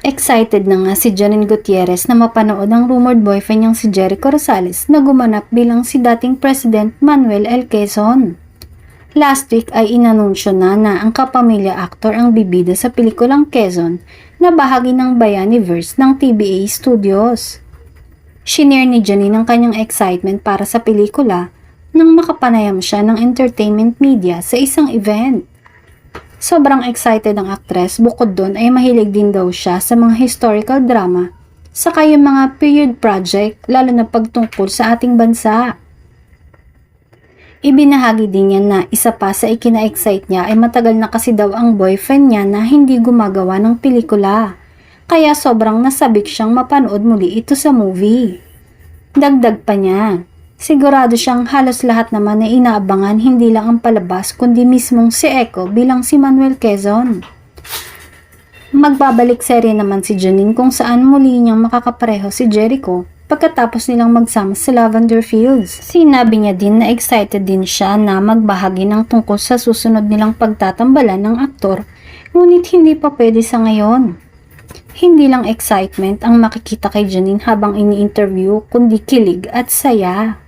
Excited na nga si Janine Gutierrez na mapanood ang rumored boyfriend niyang si Jericho Rosales na gumanap bilang si dating President Manuel L. Quezon. Last week ay inanunsyo na ang kapamilya actor ang bibida sa pelikulang Quezon na bahagi ng Bayaniverse ng TBA Studios. Shinare ni Janine ang kanyang excitement para sa pelikula nang makapanayam siya ng entertainment media sa isang event. Sobrang excited ang aktres, bukod doon ay mahilig din daw siya sa mga historical drama saka yung mga period project lalo na pagtungkol sa ating bansa. Ibinahagi din niya na isa pa sa ikina-excite niya ay matagal na kasi daw ang boyfriend niya na hindi gumagawa ng pelikula, kaya sobrang nasabik siyang mapanood muli ito sa movie. Dagdag pa niya, sigurado siyang halos lahat naman na inaabangan hindi lang ang palabas kundi mismong si Echo bilang si Manuel Quezon. Magbabalik serye naman si Janine kung saan muli niyang makakapareho si Jericho pagkatapos nilang magsama sa Lavender Fields. Sinabi niya din na excited din siya na magbahagi ng tungkol sa susunod nilang pagtatambalan ng aktor, ngunit hindi pa pwede sa ngayon. Hindi lang excitement ang makikita kay Janine habang ini-interview kundi kilig at saya.